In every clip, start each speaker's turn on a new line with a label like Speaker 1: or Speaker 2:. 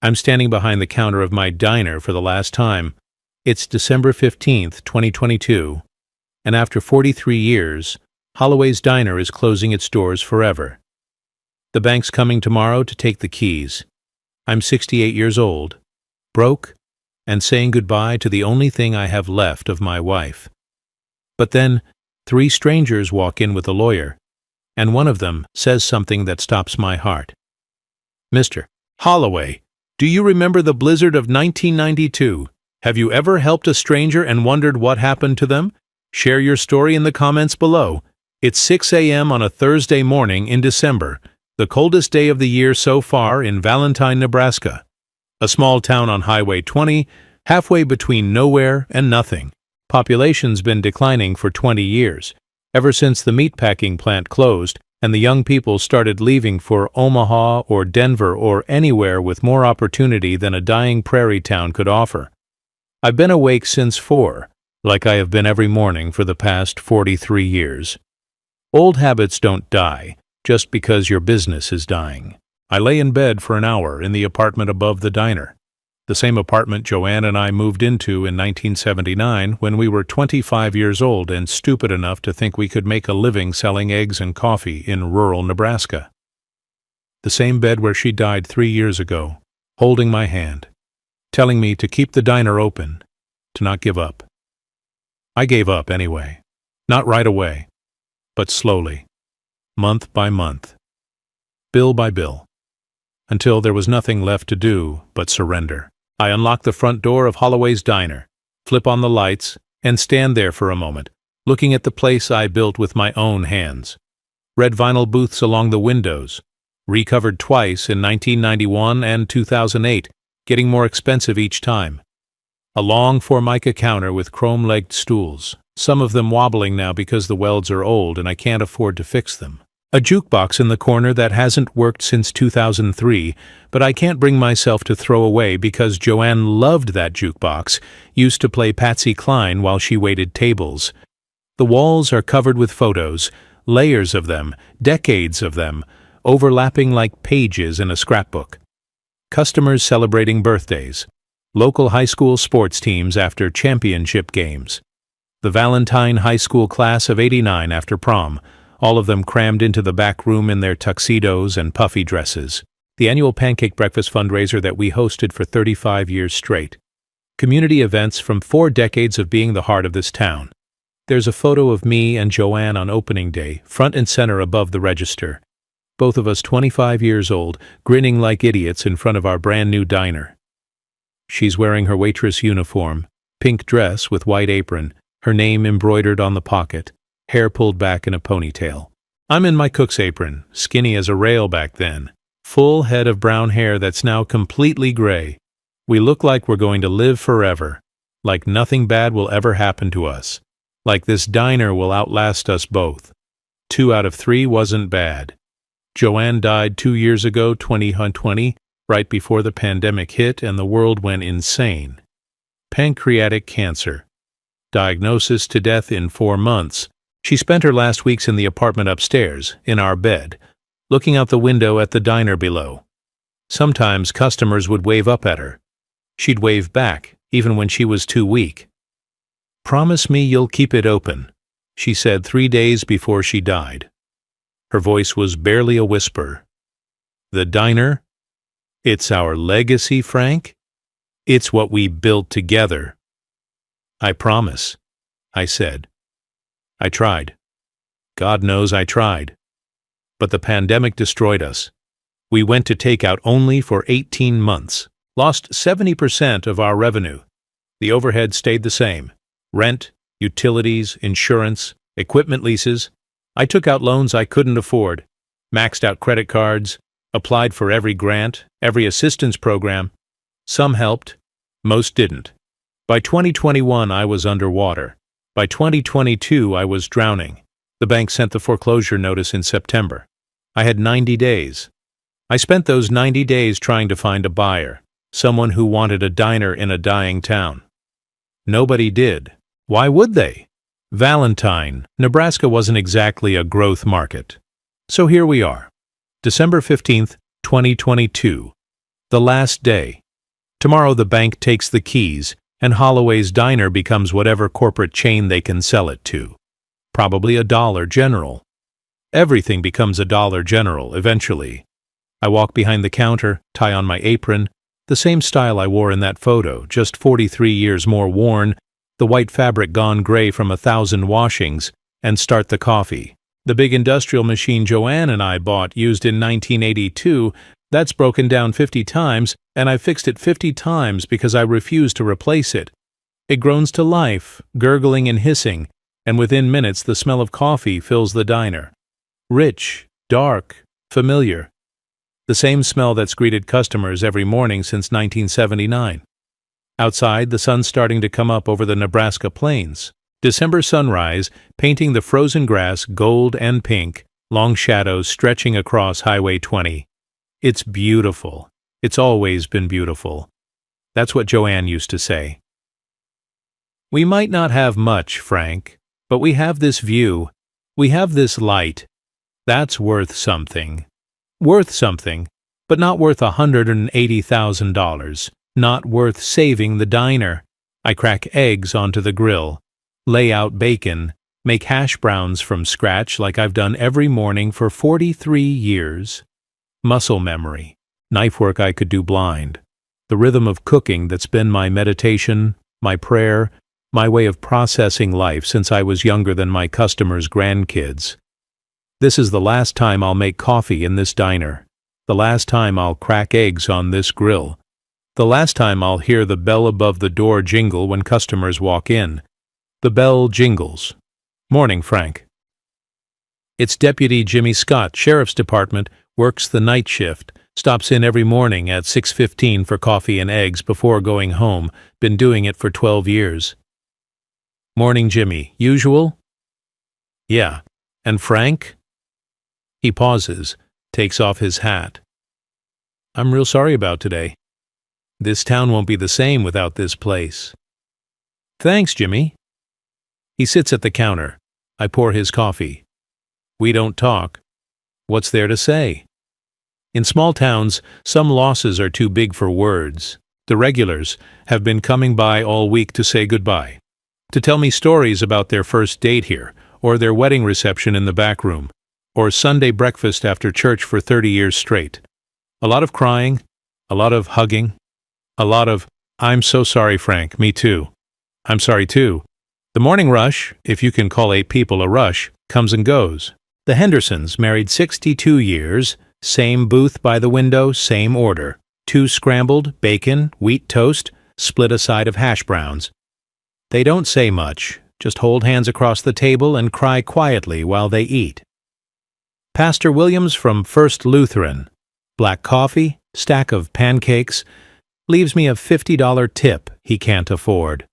Speaker 1: I'm standing behind the counter of my diner for the last time. It's December 15th, 2022, and after 43 years, Holloway's Diner is closing its doors forever. The bank's coming tomorrow to take the keys. I'm 68 years old, broke, and saying goodbye to the only thing I have left of my wife. But then, 3 strangers walk in with a lawyer, and one of them says something that stops my heart. "Mr. Holloway, do you remember the blizzard of 1992? Have you ever helped a stranger and wondered what happened to them? Share your story in the comments below. It's 6 a.m. on a Thursday morning in December, the coldest day of the year so far in Valentine, Nebraska. A small town on Highway 20, halfway between nowhere and nothing. Population's been declining for 20 years, ever since the meatpacking plant closed and the young people started leaving for Omaha or Denver or anywhere with more opportunity than a dying prairie town could offer. I've been awake since 4, like I have been every morning for the past 43 years. Old habits don't die just because your business is dying. I lay in bed for an hour in the apartment above the diner, the same apartment Joanne and I moved into in 1979 when we were 25 years old and stupid enough to think we could make a living selling eggs and coffee in rural Nebraska. The same bed where she died 3 years ago, holding my hand, telling me to keep the diner open, to not give up. I gave up anyway, not right away, but slowly, month by month, bill by bill, until there was nothing left to do but surrender. I unlock the front door of Holloway's Diner, flip on the lights, and stand there for a moment, looking at the place I built with my own hands. Red vinyl booths along the windows, recovered twice in 1991 and 2008, getting more expensive each time. A long Formica counter with chrome-legged stools, some of them wobbling now because the welds are old and I can't afford to fix them. A jukebox in the corner that hasn't worked since 2003, but I can't bring myself to throw away because Joanne loved that jukebox, used to play Patsy Cline while she waited tables. The walls are covered with photos, layers of them, decades of them, overlapping like pages in a scrapbook. Customers celebrating birthdays, local high school sports teams after championship games, the Valentine High School class of '89 after prom, all of them crammed into the back room in their tuxedos and puffy dresses. The annual pancake breakfast fundraiser that we hosted for 35 years straight. Community events from 4 decades of being the heart of this town. There's a photo of me and Joanne on opening day, front and center above the register. Both of us 25 years old, grinning like idiots in front of our brand new diner. She's wearing her waitress uniform, pink dress with white apron, her name embroidered on the pocket, hair pulled back in a ponytail. I'm in my cook's apron, skinny as a rail back then, full head of brown hair that's now completely gray. We look like we're going to live forever, like nothing bad will ever happen to us, like this diner will outlast us both. 2 out of 3 wasn't bad. Joanne died 2 years ago, 2020, right before the pandemic hit and the world went insane. Pancreatic cancer. Diagnosis to death in 4 months. She spent her last weeks in the apartment upstairs, in our bed, looking out the window at the diner below. Sometimes customers would wave up at her. She'd wave back, even when she was too weak. "Promise me you'll keep it open," she said 3 days before she died. Her voice was barely a whisper. "The diner? It's our legacy, Frank. It's what we built together." "I promise," I said. I tried. God knows I tried. But the pandemic destroyed us. We went to takeout only for 18 months, lost 70% of our revenue. The overhead stayed the same. Rent, utilities, insurance, equipment leases. I took out loans I couldn't afford, maxed out credit cards, applied for every grant, every assistance program. Some helped, most didn't. By 2021, I was underwater. By 2022, I was drowning. The bank sent the foreclosure notice in September. I had 90 days. I spent those 90 days trying to find a buyer, someone who wanted a diner in a dying town. Nobody did. Why would they? Valentine, Nebraska wasn't exactly a growth market. So here we are, December 15th, 2022. The last day. Tomorrow the bank takes the keys, and Holloway's Diner becomes whatever corporate chain they can sell it to. Probably a Dollar General. Everything becomes a Dollar General eventually. I walk behind the counter, tie on my apron, the same style I wore in that photo, just 43 years more worn, the white fabric gone gray from 1,000 washings, and start the coffee. The big industrial machine Joanne and I bought, used in 1982, that's broken down 50 times, and I fixed it 50 times because I refuse to replace it. It groans to life, gurgling and hissing, and within minutes the smell of coffee fills the diner. Rich, dark, familiar. The same smell that's greeted customers every morning since 1979. Outside, the sun's starting to come up over the Nebraska plains. December sunrise, painting the frozen grass gold and pink, long shadows stretching across Highway 20. It's beautiful. It's always been beautiful. That's what Joanne used to say. We might not have much, Frank, but we have this view. We have this light. That's worth something. Worth something, but not worth $180,000. Not worth saving the diner. I crack eggs onto the grill, lay out bacon, make hash browns from scratch like I've done every morning for 43 years. Muscle memory, knife work I could do blind. The rhythm of cooking that's been my meditation, my prayer, my way of processing life since I was younger than my customers' grandkids. This is the last time I'll make coffee in this diner. The last time I'll crack eggs on this grill. The last time I'll hear the bell above the door jingle when customers walk in. The bell jingles. Morning, Frank. It's Deputy Jimmy Scott, Sheriff's Department, works the night shift, stops in every morning at 6:15 for coffee and eggs before going home, been doing it for 12 years. Morning, Jimmy. Usual? Yeah. And Frank? He pauses, takes off his hat. I'm real sorry about today. This town won't be the same without this place. Thanks, Jimmy. He sits at the counter. I pour his coffee. We don't talk. What's there to say? In small towns, some losses are too big for words. The regulars have been coming by all week to say goodbye, to tell me stories about their first date here, or their wedding reception in the back room, or Sunday breakfast after church for 30 years straight. A lot of crying, a lot of hugging, a lot of, I'm so sorry, Frank, me too. I'm sorry too. The morning rush, if you can call 8 people a rush, comes and goes. The Hendersons, married 62 years, same booth by the window, same order. 2 scrambled, bacon, wheat toast, split a side of hash browns. They don't say much, just hold hands across the table and cry quietly while they eat. Pastor Williams from First Lutheran, black coffee, stack of pancakes, leaves me a $50 tip he can't afford.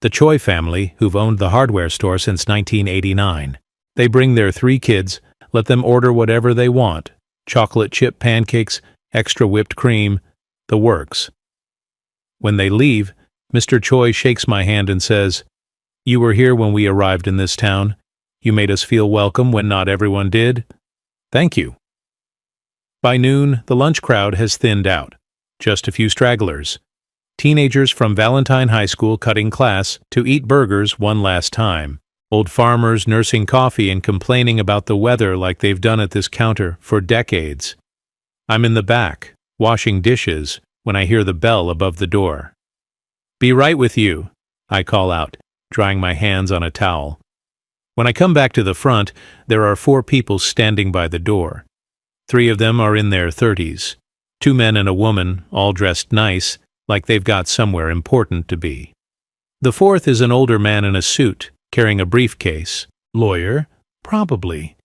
Speaker 1: The Choi family, who've owned the hardware store since 1989. They bring their 3 kids, let them order whatever they want. Chocolate chip pancakes, extra whipped cream, the works. When they leave, Mr. Choi shakes my hand and says, You were here when we arrived in this town. You made us feel welcome when not everyone did. Thank you. By noon, the lunch crowd has thinned out. Just a few stragglers. Teenagers from Valentine High School cutting class to eat burgers one last time. Old farmers nursing coffee and complaining about the weather like they've done at this counter for decades. I'm in the back, washing dishes, when I hear the bell above the door. Be right with you, I call out, drying my hands on a towel. When I come back to the front, there are 4 people standing by the door. 3 of them are in their 30s. 2 men and a woman, all dressed nice, like they've got somewhere important to be. The 4th is an older man in a suit, carrying a briefcase. Lawyer? Probably.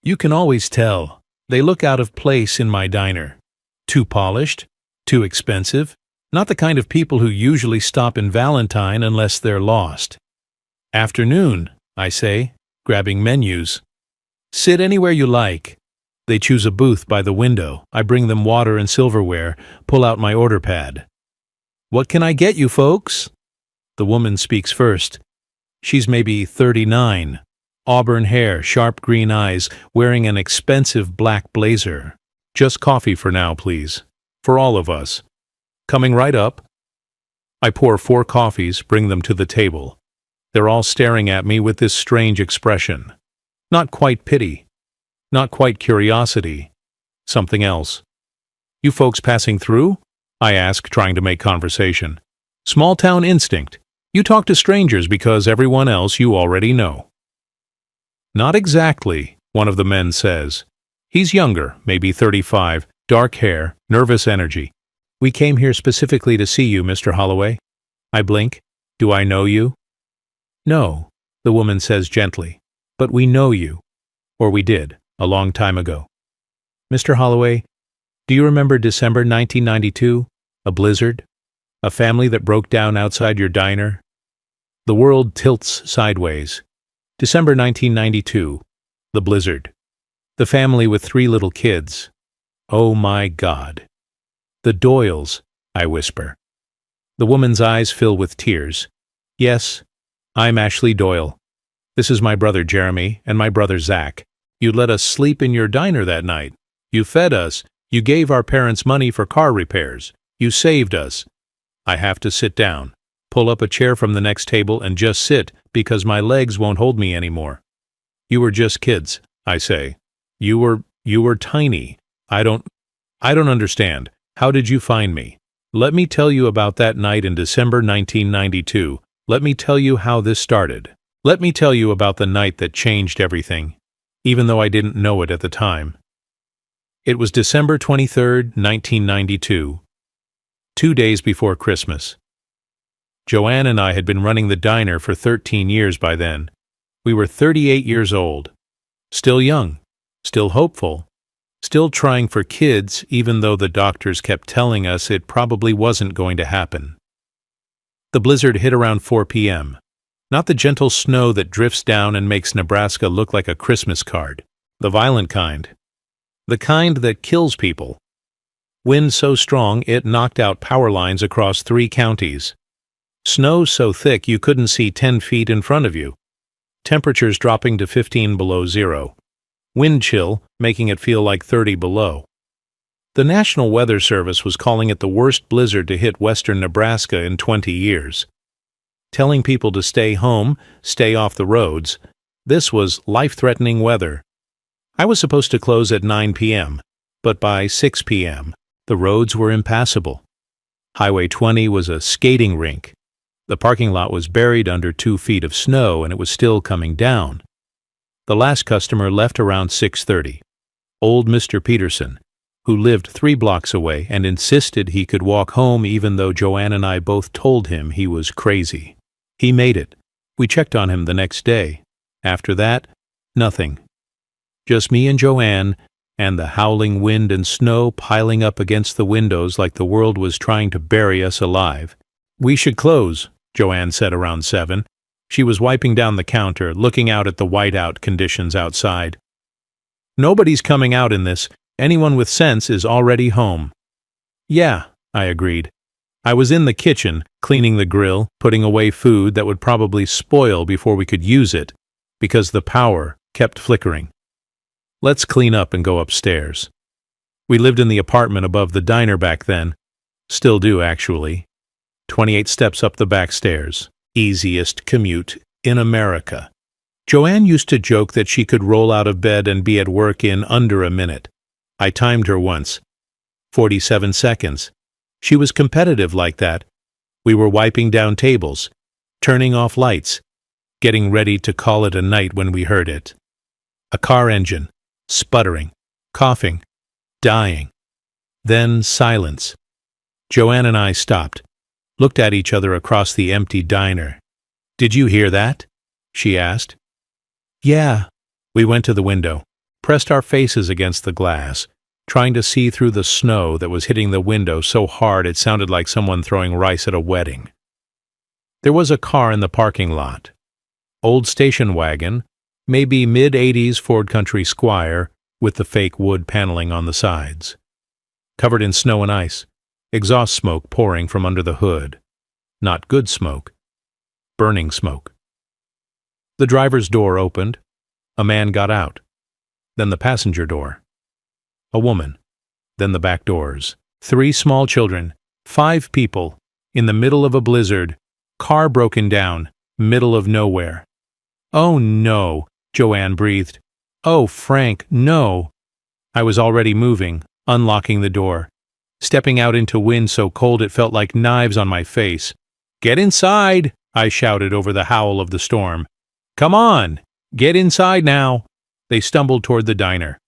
Speaker 1: You can always tell. They look out of place in my diner. Too polished? Too expensive? Not the kind of people who usually stop in Valentine unless they're lost. Afternoon, I say, grabbing menus. Sit anywhere you like. They choose a booth by the window. I bring them water and silverware, pull out my order pad. What can I get you folks? The woman speaks first. She's maybe 39. Auburn hair, sharp green eyes, wearing an expensive black blazer. Just coffee for now, please. For all of us. Coming right up. I pour 4 coffees, bring them to the table. They're all staring at me with this strange expression. Not quite pity. Not quite curiosity. Something else. You folks passing through? I ask, trying to make conversation. Small-town instinct. You talk to strangers because everyone else you already know. Not exactly, one of the men says. He's younger, maybe 35, dark hair, nervous energy. We came here specifically to see you, Mr. Holloway. I blink. Do I know you? No, the woman says gently. But we know you. Or we did, a long time ago. Mr. Holloway, do you remember December 1992? A blizzard? A family that broke down outside your diner? The world tilts sideways. December 1992. The blizzard. The family with 3 little kids. Oh my God. The Doyles, I whisper. The woman's eyes fill with tears. Yes, I'm Ashley Doyle. This is my brother Jeremy and my brother Zach. You let us sleep in your diner that night. You fed us. You gave our parents money for car repairs. You saved us. I have to sit down, pull up a chair from the next table and just sit because my legs won't hold me anymore. You were just kids, I say. You were tiny. I don't understand. How did you find me? Let me tell you about that night in December 1992. Let me tell you how this started. Let me tell you about the night that changed everything, even though I didn't know it at the time. It was December 23rd, 1992. 2 days before Christmas. Joanne and I had been running the diner for 13 years by then. We were 38 years old. Still young. Still hopeful. Still trying for kids, even though the doctors kept telling us it probably wasn't going to happen. The blizzard hit around 4 p.m. Not the gentle snow that drifts down and makes Nebraska look like a Christmas card. The violent kind. The kind that kills people. Wind so strong it knocked out power lines across 3 counties. Snow so thick you couldn't see 10 feet in front of you. Temperatures dropping to 15 below zero. Wind chill making it feel like 30 below. The National Weather Service was calling it the worst blizzard to hit western Nebraska in 20 years. Telling people to stay home, stay off the roads. This was life-threatening weather. I was supposed to close at 9 p.m., but by 6 p.m., the roads were impassable. Highway 20 was a skating rink. The parking lot was buried under 2 feet of snow and it was still coming down. The last customer left around 6:30. Old Mr. Peterson, who lived 3 blocks away and insisted he could walk home even though Joanne and I both told him he was crazy. He made it. We checked on him the next day. After that, nothing. Just me and Joanne, and the howling wind and snow piling up against the windows like the world was trying to bury us alive. We should close, Joanne said around 7. She was wiping down the counter, looking out at the whiteout conditions outside. Nobody's coming out in this. Anyone with sense is already home. Yeah, I agreed. I was in the kitchen, cleaning the grill, putting away food that would probably spoil before we could use it, because the power kept flickering. Let's clean up and go upstairs. We lived in the apartment above the diner back then. Still do, actually. 28 steps up the back stairs. Easiest commute in America. Joanne used to joke that she could roll out of bed and be at work in under a minute. I timed her once. 47 seconds. She was competitive like that. We were wiping down tables, turning off lights, getting ready to call it a night when we heard it. A car engine. Sputtering, coughing, dying. Then silence. Joanne and I stopped, looked at each other across the empty diner. Did you hear that? She asked. Yeah. We went to the window, pressed our faces against the glass, trying to see through the snow that was hitting the window so hard it sounded like someone throwing rice at a wedding. There was a car in the parking lot. Old station wagon. Maybe mid-80s Ford Country Squire with the fake wood paneling on the sides. Covered in snow and ice, exhaust smoke pouring from under the hood. Not good smoke. Burning smoke. The driver's door opened. A man got out. Then the passenger door. A woman. Then the back doors. 3 small children, 5 people, in the middle of a blizzard, car broken down, middle of nowhere. "Oh no," Joanne breathed. "Oh, Frank, no." I was already moving, unlocking the door, stepping out into wind so cold it felt like knives on my face. "Get inside," I shouted over the howl of the storm. "Come on, get inside now." They stumbled toward the diner.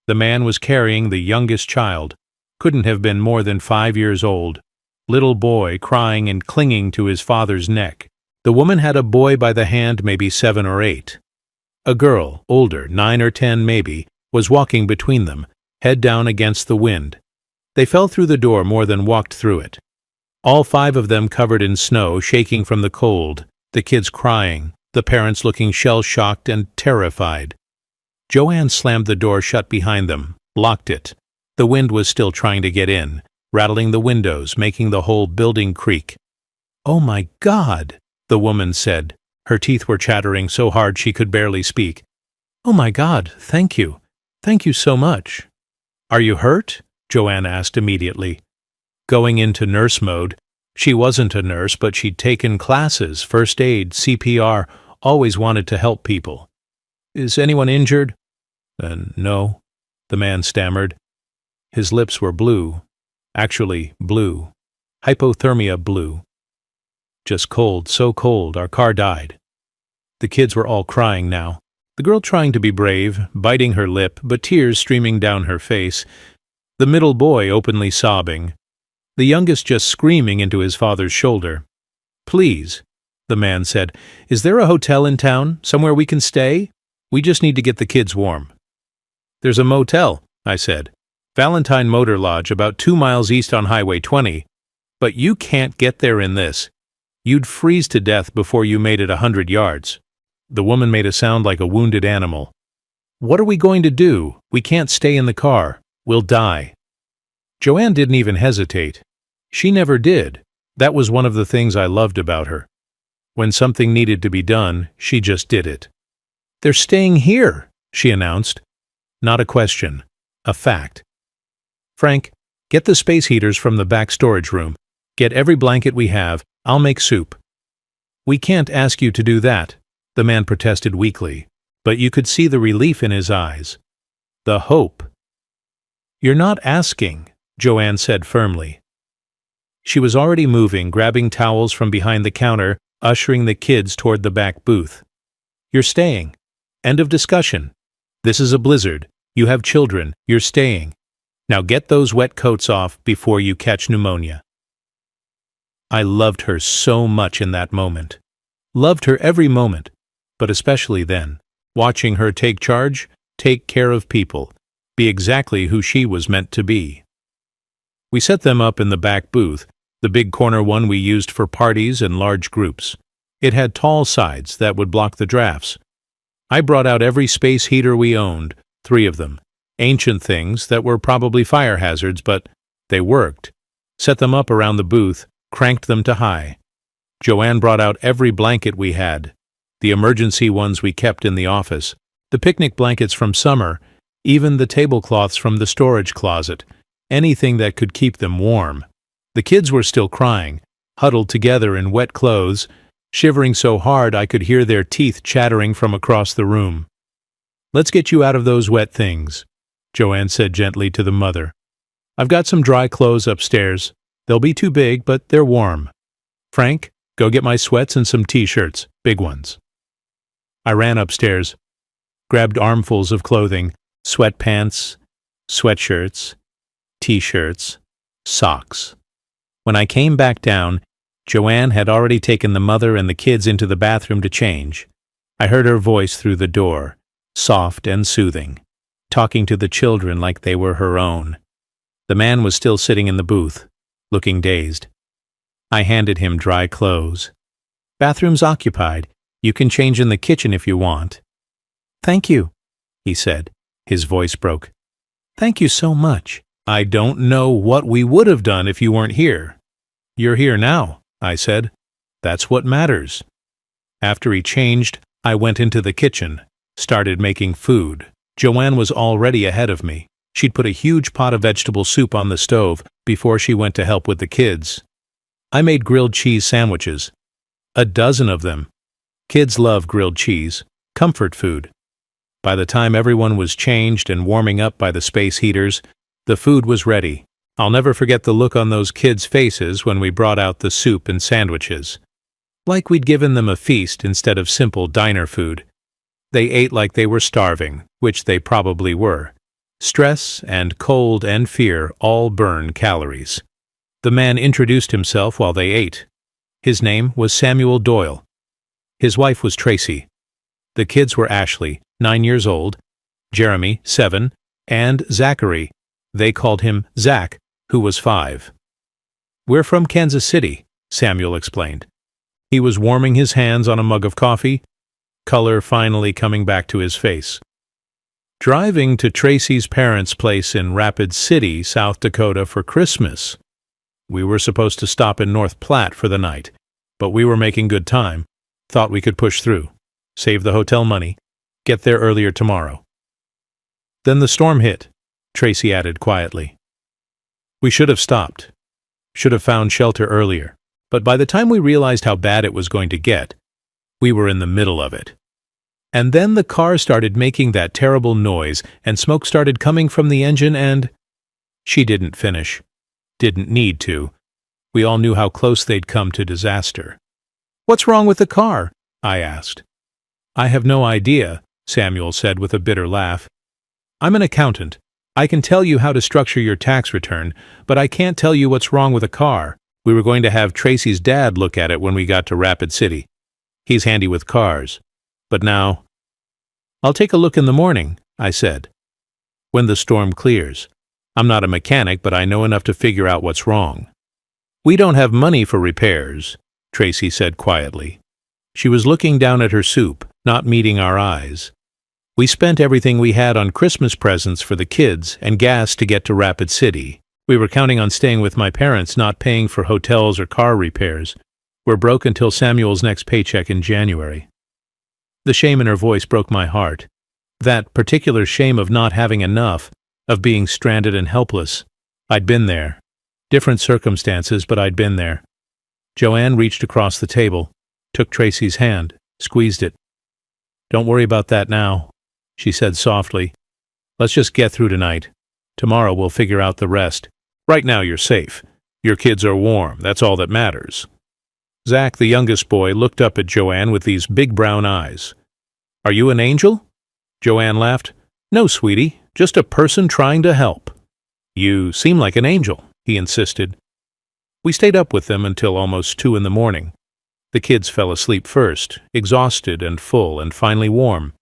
Speaker 1: The man was carrying the youngest child, couldn't have been more than 5 years old, little boy crying and clinging to his father's neck. The woman had a boy by the hand, maybe 7 or 8. A girl, older, 9 or 10 maybe, was walking between them, head down against the wind. They fell through the door more than walked through it. All 5 of them covered in snow, shaking from the cold, the kids crying, the parents looking shell-shocked and terrified. Joanne slammed the door shut behind them, locked it. The wind was still trying to get in, rattling the windows, making the whole building creak. "Oh my God," the woman said. Her teeth were chattering so hard she could barely speak. "Oh my God, thank you. Thank you so much." "Are you hurt?" Joanne asked immediately. Going into nurse mode, she wasn't a nurse, but she'd taken classes, first aid, CPR, always wanted to help people. "Is anyone injured?" No," the man stammered. His lips were blue. Actually, blue. Hypothermia blue. "Just cold, so cold, our car died." The kids were all crying now. The girl trying to be brave, biting her lip, but tears streaming down her face. The middle boy openly sobbing. The youngest just screaming into his father's shoulder. "Please," the man said, "is there a hotel in town, somewhere we can stay? We just need to get the kids warm." "There's a motel," I said. "Valentine Motor Lodge, about 2 miles east on Highway 20. But you can't get there in this. You'd freeze to death before you made it 100 yards. The woman made a sound like a wounded animal. "What are we going to do? We can't stay in the car. We'll die." Joanne didn't even hesitate. She never did. That was one of the things I loved about her. When something needed to be done, she just did it. "They're staying here," she announced. Not a question. A fact. "Frank, get the space heaters from the back storage room. Get every blanket we have. I'll make soup." "We can't ask you to do that," the man protested weakly, but you could see the relief in his eyes. The hope. "You're not asking," Joanne said firmly. She was already moving, grabbing towels from behind the counter, ushering the kids toward the back booth. "You're staying. End of discussion. This is a blizzard. You have children. You're staying. Now get those wet coats off before you catch pneumonia." I loved her so much in that moment. Loved her every moment, but especially then, watching her take charge, take care of people, be exactly who she was meant to be. We set them up in the back booth, the big corner one we used for parties and large groups. It had tall sides that would block the drafts. I brought out every space heater we owned, 3 of them. Ancient things that were probably fire hazards, but they worked. Set them up around the booth, cranked them to high. Joanne brought out every blanket we had, the emergency ones we kept in the office, the picnic blankets from summer, even the tablecloths from the storage closet, anything that could keep them warm. The kids were still crying, huddled together in wet clothes, shivering so hard I could hear their teeth chattering from across the room. "Let's get you out of those wet things," Joanne said gently to the mother. "I've got some dry clothes upstairs. They'll be too big, but they're warm. Frank, go get my sweats and some t-shirts, big ones." I ran upstairs, grabbed armfuls of clothing, sweatpants, sweatshirts, t-shirts, socks. When I came back down, Joanne had already taken the mother and the kids into the bathroom to change. I heard her voice through the door, soft and soothing, talking to the children like they were her own. The man was still sitting in the booth, looking dazed. I handed him dry clothes. "Bathroom's occupied. You can change in the kitchen if you want." "Thank you," he said. His voice broke. "Thank you so much. I don't know what we would have done if you weren't here." "You're here now," I said. "That's what matters." After he changed, I went into the kitchen, started making food. Joanne was already ahead of me. She'd put a huge pot of vegetable soup on the stove before she went to help with the kids. I made grilled cheese sandwiches. A dozen of them. Kids love grilled cheese. Comfort food. By the time everyone was changed and warming up by the space heaters, the food was ready. I'll never forget the look on those kids' faces when we brought out the soup and sandwiches. Like we'd given them a feast instead of simple diner food. They ate like they were starving, which they probably were. Stress and cold and fear all burn calories. The man introduced himself while they ate. His name was Samuel Doyle. His wife was Tracy. The kids were Ashley, 9 years old, Jeremy, 7, and Zachary. They called him Zach, who was 5. "We're from Kansas City," Samuel explained. He was warming his hands on a mug of coffee, color finally coming back to his face. "Driving to Tracy's parents' place in Rapid City, South Dakota for Christmas. We were supposed to stop in North Platte for the night, but we were making good time. Thought we could push through, save the hotel money, get there earlier tomorrow." "Then the storm hit," Tracy added quietly. "We should have stopped. Should have found shelter earlier. But by the time we realized how bad it was going to get, we were in the middle of it. And then the car started making that terrible noise, and smoke started coming from the engine, and—" She didn't finish. Didn't need to. We all knew how close they'd come to disaster. "What's wrong with the car?" I asked. "I have no idea," Samuel said with a bitter laugh. "I'm an accountant. I can tell you how to structure your tax return, but I can't tell you what's wrong with a car. We were going to have Tracy's dad look at it when we got to Rapid City. He's handy with cars. But now—" "I'll take a look in the morning," I said. "When the storm clears. I'm not a mechanic, but I know enough to figure out what's wrong." "We don't have money for repairs," Tracy said quietly. She was looking down at her soup, not meeting our eyes. "We spent everything we had on Christmas presents for the kids and gas to get to Rapid City. We were counting on staying with my parents, not paying for hotels or car repairs. We're broke until Samuel's next paycheck in January." The shame in her voice broke my heart. That particular shame of not having enough, of being stranded and helpless. I'd been there. Different circumstances, but I'd been there. Joanne reached across the table, took Tracy's hand, squeezed it. "Don't worry about that now," she said softly. "Let's just get through tonight. Tomorrow we'll figure out the rest. Right now you're safe. Your kids are warm. That's all that matters." Zach, the youngest boy, looked up at Joanne with these big brown eyes. "Are you an angel?" Joanne laughed. "No, sweetie, just a person trying to help." "You seem like an angel," he insisted. We stayed up with them until almost 2 in the morning. The kids fell asleep first, exhausted and full and finally warm.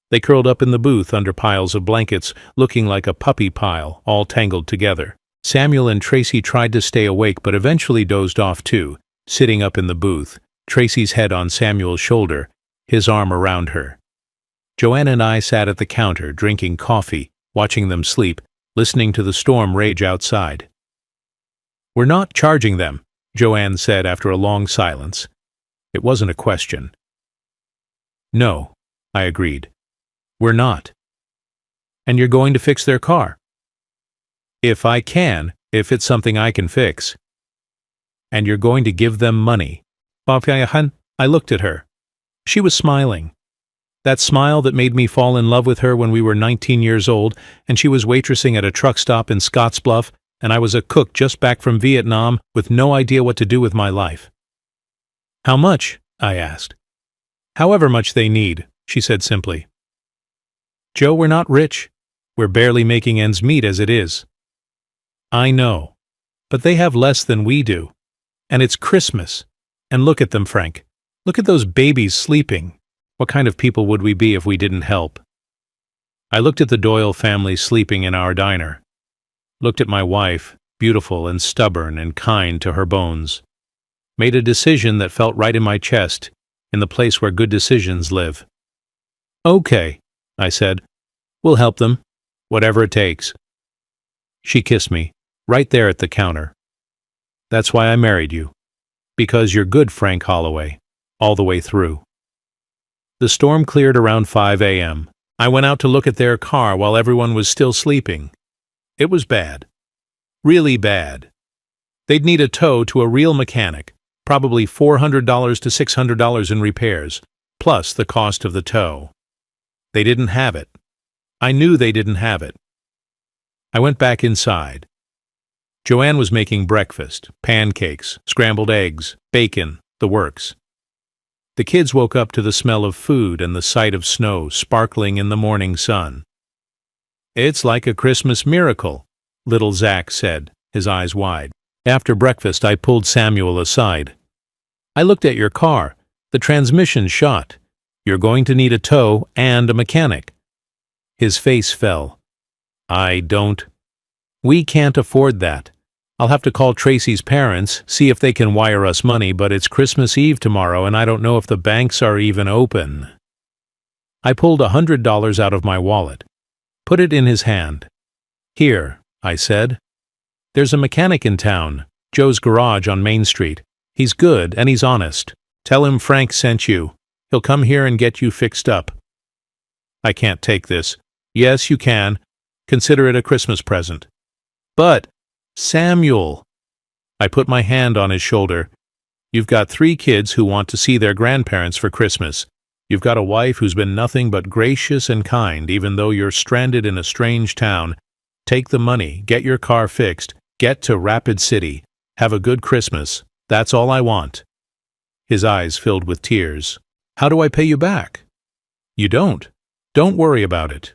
Speaker 1: They curled up in the booth under piles of blankets, looking like a puppy pile, all tangled together. Samuel and Tracy tried to stay awake but eventually dozed off too, sitting up in the booth, Tracy's head on Samuel's shoulder, his arm around her. Joanne and I sat at the counter, drinking coffee, watching them sleep, listening to the storm rage outside. "We're not charging them," Joanne said after a long silence. It wasn't a question. "No," I agreed. "We're not." "And you're going to fix their car?" "If I can, if it's something I can fix." "And you're going to give them money." I looked at her. She was smiling. That smile that made me fall in love with her when we were 19 years old, and she was waitressing at a truck stop in Scottsbluff, and I was a cook just back from Vietnam with no idea what to do with my life. "How much?" I asked. "However much they need," she said simply. "Joe, we're not rich. We're barely making ends meet as it is." "I know. But they have less than we do. And it's Christmas. And look at them, Frank. Look at those babies sleeping. What kind of people would we be if we didn't help?" I looked at the Doyle family sleeping in our diner. Looked at my wife, beautiful and stubborn and kind to her bones. Made a decision that felt right in my chest, in the place where good decisions live. "Okay," I said. "We'll help them, whatever it takes." She kissed me, right there at the counter. "That's why I married you. Because you're good, Frank Holloway, all the way through." The storm cleared around 5 a.m. I went out to look at their car while everyone was still sleeping. It was bad. Really bad. They'd need a tow to a real mechanic, probably $400 to $600 in repairs, plus the cost of the tow. They didn't have it. I knew they didn't have it. I went back inside. Joanne was making breakfast, pancakes, scrambled eggs, bacon, the works. The kids woke up to the smell of food and the sight of snow sparkling in the morning sun. "It's like a Christmas miracle," little Zach said, his eyes wide. After breakfast, I pulled Samuel aside. "I looked at your car. The transmission's shot. You're going to need a tow and a mechanic." His face fell. We can't afford that. I'll have to call Tracy's parents, see if they can wire us money, but it's Christmas Eve tomorrow and I don't know if the banks are even open." I pulled $100 out of my wallet, put it in his hand. "Here," I said. "There's a mechanic in town, Joe's Garage on Main Street. He's good and he's honest. Tell him Frank sent you. He'll come here and get you fixed up." "I can't take this." "Yes, you can. Consider it a Christmas present." "But, Samuel," I put my hand on his shoulder, "you've got 3 kids who want to see their grandparents for Christmas. You've got a wife who's been nothing but gracious and kind even though you're stranded in a strange town. Take the money, get your car fixed, get to Rapid City, have a good Christmas. That's all I want." His eyes filled with tears. "How do I pay you back?" "You don't. Don't worry about it."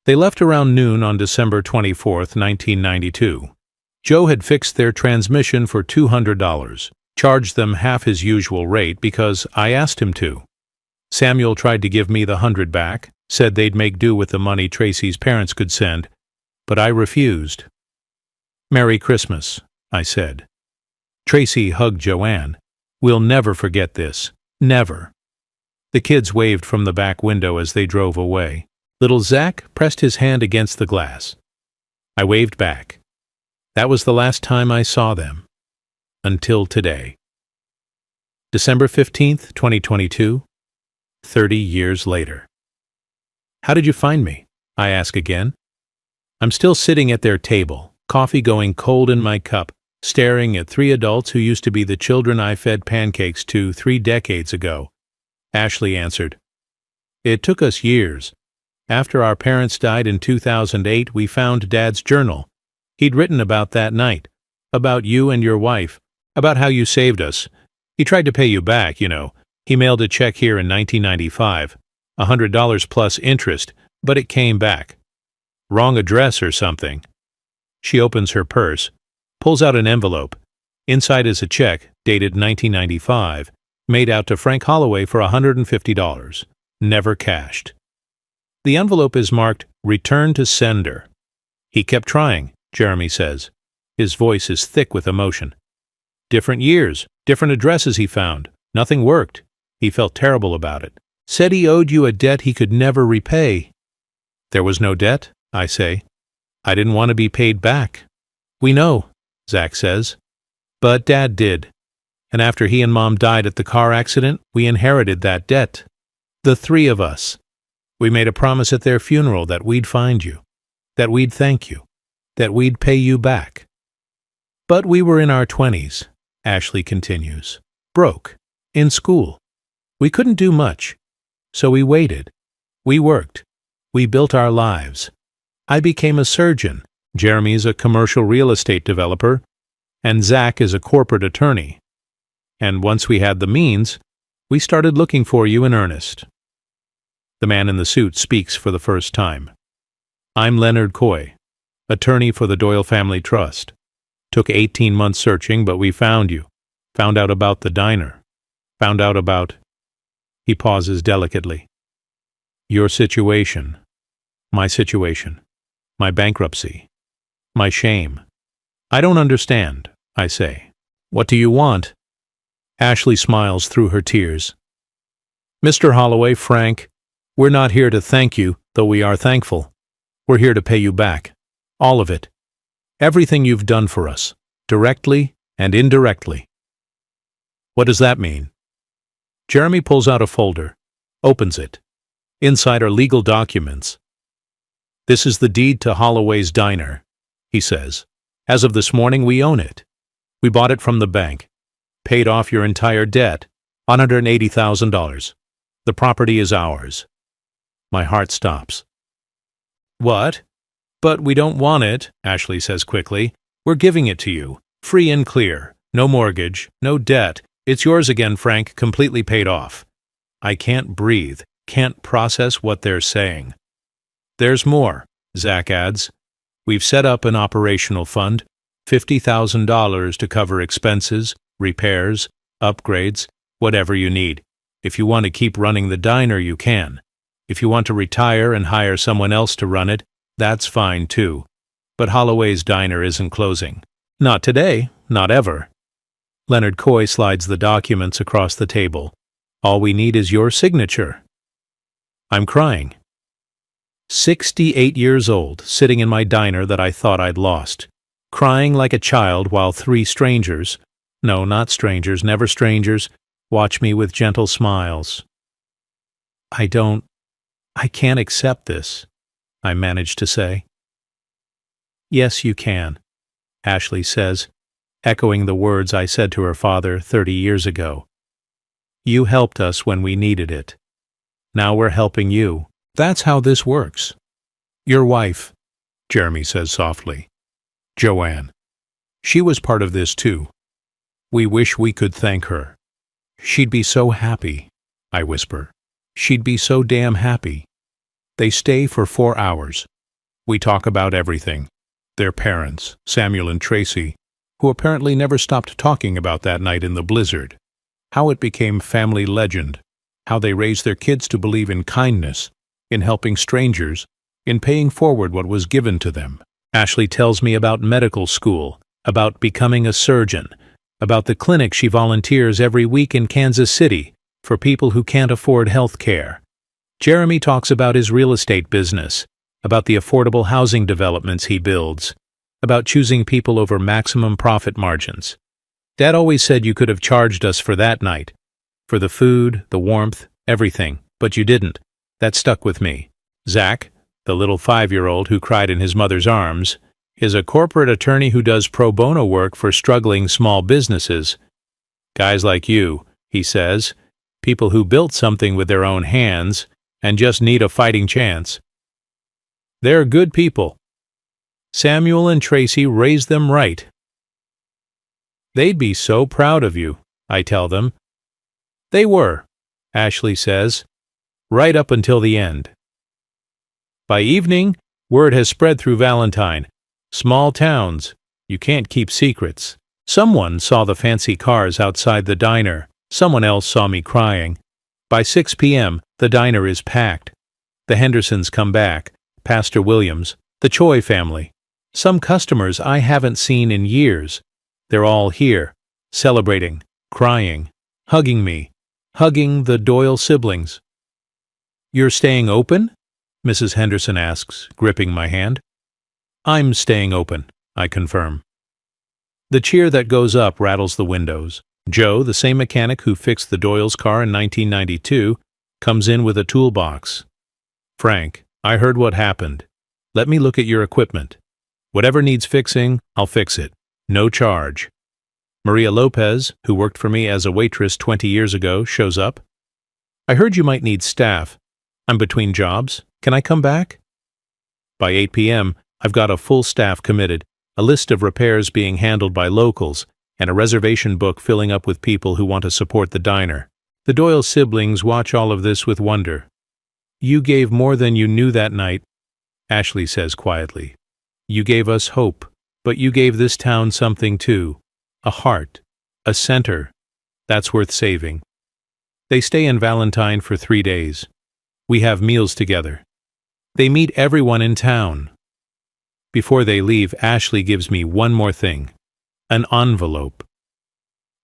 Speaker 1: They left around noon on December 24th, 1992. Joe had fixed their transmission for $200, charged them half his usual rate because I asked him to. Samuel tried to give me the $100 back, said they'd make do with the money Tracy's parents could send, but I refused. "Merry Christmas," I said. Tracy hugged Joanne. "We'll never forget this. Never." The kids waved from the back window as they drove away. Little Zach pressed his hand against the glass. I waved back. That was the last time I saw them. Until today. December 15th, 2022, 30 years later. "How did you find me?" I ask again. I'm still sitting at their table, coffee going cold in my cup, staring at 3 adults who used to be the children I fed pancakes to 3 decades ago. Ashley answered. "It took us years. After our parents died in 2008, we found Dad's journal. He'd written about that night, about you and your wife, about how you saved us. He tried to pay you back, you know. He mailed a check here in 1995, $100 plus interest, but it came back. Wrong address or something." She opens her purse, pulls out an envelope. Inside is a check, dated 1995, made out to Frank Holloway for $150, never cashed. The envelope is marked, "Return to Sender." "He kept trying," Jeremy says. His voice is thick with emotion. "Different years, different addresses he found. Nothing worked. He felt terrible about it. Said he owed you a debt he could never repay." "There was no debt," I say. "I didn't want to be paid back." "We know," Zach says. "But Dad did. And after he and Mom died at the car accident, we inherited that debt. The 3 of us. We made a promise at their funeral that we'd find you, that we'd thank you, that we'd pay you back. But we were in our 20s, Ashley continues, broke, in school. We couldn't do much, so we waited. We worked. We built our lives. I became a surgeon. Jeremy's a commercial real estate developer, and Zach is a corporate attorney. And once we had the means, we started looking for you in earnest." The man in the suit speaks for the first time. "I'm Leonard Coy, attorney for the Doyle Family Trust. Took 18 months searching, but we found you. Found out about the diner. Found out about—" He pauses delicately. "Your situation. My situation. My bankruptcy. My shame. I don't understand," I say. "What do you want?" Ashley smiles through her tears. "Mr. Holloway, Frank, we're not here to thank you, though we are thankful. We're here to pay you back. All of it. Everything you've done for us, directly and indirectly." "What does that mean?" Jeremy pulls out a folder, opens it. Inside are legal documents. "This is the deed to Holloway's Diner. he says. As of this morning, we own it. We bought it from the bank. Paid off your entire debt, $180,000. The property is ours. My heart stops. What? But we don't want it, Ashley says quickly. We're giving it to you, free and clear. No mortgage, no debt. It's yours again, Frank, completely paid off. I can't breathe, can't process what they're saying. There's more, Zach adds. We've set up an operational fund, $50,000 to cover expenses, repairs, upgrades, whatever you need. If you want to keep running the diner, you can. If you want to retire and hire someone else to run it, that's fine too. But Holloway's Diner isn't closing. Not today, not ever. Leonard Coy slides the documents across the table. All we need is your signature. I'm crying. 68 years old, sitting in my diner that I thought I'd lost. Crying like a child while 3 strangers, no, not strangers, never strangers, watch me with gentle smiles. I can't accept this, I manage to say. Yes, you can, Ashley says, echoing the words I said to her father 30 years ago. You helped us when we needed it. Now we're helping you. That's how this works. Your wife, Jeremy says softly. Joanne. She was part of this too. We wish we could thank her. She'd be so happy, I whisper. She'd be so damn happy. They stay for 4 hours. We talk about everything. Their parents, Samuel and Tracy, who apparently never stopped talking about that night in the blizzard. How it became family legend. How they raised their kids to believe in kindness, in helping strangers, in paying forward what was given to them. Ashley tells me about medical school, about becoming a surgeon, about the clinic she volunteers every week in Kansas City for people who can't afford health care. Jeremy talks about his real estate business, about the affordable housing developments he builds, about choosing people over maximum profit margins. Dad always said you could have charged us for that night, for the food, the warmth, everything, but you didn't. That stuck with me. Zach, the little 5-year-old who cried in his mother's arms, is a corporate attorney who does pro bono work for struggling small businesses. Guys like you, he says, people who built something with their own hands and just need a fighting chance. They're good people. Samuel and Tracy raised them right. They'd be so proud of you, I tell them. They were, Ashley says, right up until the end. By evening, word has spread through Valentine. Small towns, you can't keep secrets. Someone saw the fancy cars outside the diner. Someone else saw me crying. By 6 p.m., the diner is packed. The Hendersons come back, Pastor Williams, the Choi family. Some customers I haven't seen in years. They're all here, celebrating, crying, hugging me, hugging the Doyle siblings. You're staying open? Mrs. Henderson asks, gripping my hand. I'm staying open, I confirm. The cheer that goes up rattles the windows. Joe, the same mechanic who fixed the Doyle's car in 1992, comes in with a toolbox. Frank, I heard what happened. Let me look at your equipment. Whatever needs fixing, I'll fix it. No charge. Maria Lopez, who worked for me as a waitress 20 years ago, shows up. I heard you might need staff. I'm between jobs. Can I come back? By 8 p.m., I've got a full staff committed, a list of repairs being handled by locals, and a reservation book filling up with people who want to support the diner. The Doyle siblings watch all of this with wonder. You gave more than you knew that night, Ashley says quietly. You gave us hope, but you gave this town something too. A heart, a center. That's worth saving. They stay in Valentine for 3 days. We have meals together. They meet everyone in town. Before they leave, Ashley gives me one more thing. An envelope.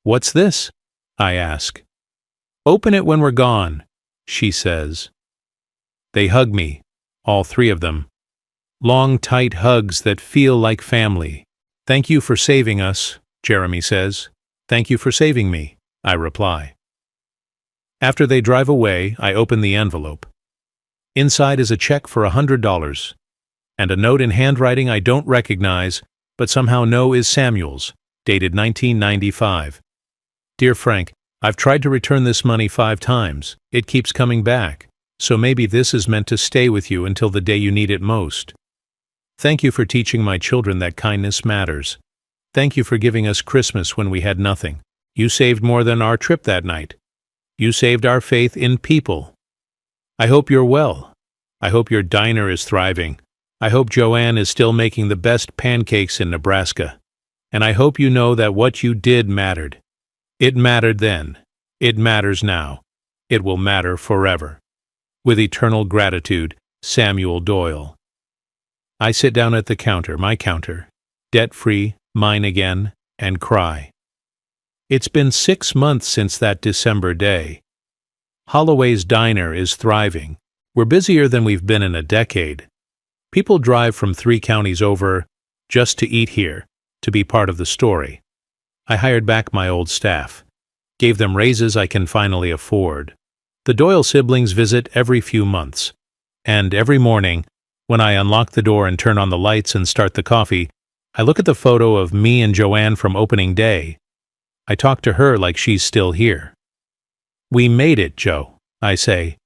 Speaker 1: What's this? I ask. Open it when we're gone, she says. They hug me, all 3 of them. Long, tight hugs that feel like family. Thank you for saving us, Jeremy says. Thank you for saving me, I reply. After they drive away, I open the envelope. Inside is a check for $100. and a note in handwriting I don't recognize, but somehow know is Samuel's, dated 1995. Dear Frank, I've tried to return this money 5 times. It keeps coming back, so maybe this is meant to stay with you until the day you need it most. Thank you for teaching my children that kindness matters. Thank you for giving us Christmas when we had nothing. You saved more than our trip that night. You saved our faith in people. I hope you're well. I hope your diner is thriving. I hope Joanne is still making the best pancakes in Nebraska. And I hope you know that what you did mattered. It mattered then. It matters now. It will matter forever. With eternal gratitude, Samuel Doyle. I sit down at the counter, my counter, debt-free, mine again, and cry. It's been 6 months since that December day. Holloway's Diner is thriving. We're busier than we've been in a decade. People drive from 3 counties over just to eat here, to be part of the story. I hired back my old staff, gave them raises I can finally afford. The Doyle siblings visit every few months, and every morning, when I unlock the door and turn on the lights and start the coffee, I look at the photo of me and Joanne from opening day. I talk to her like she's still here. We made it, Joe, I say.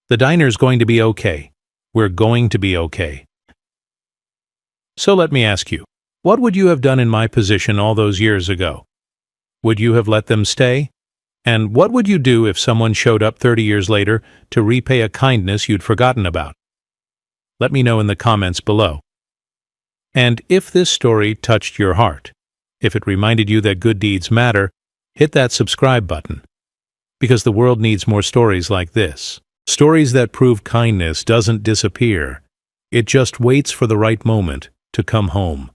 Speaker 1: The diner's going to be okay. We're going to be okay. So let me ask you, what would you have done in my position all those years ago? Would you have let them stay? And what would you do if someone showed up 30 years later to repay a kindness you'd forgotten about? Let me know in the comments below. And if this story touched your heart, if it reminded you that good deeds matter, hit that subscribe button. Because the world needs more stories like this. Stories that prove kindness doesn't disappear. It just waits for the right moment to come home.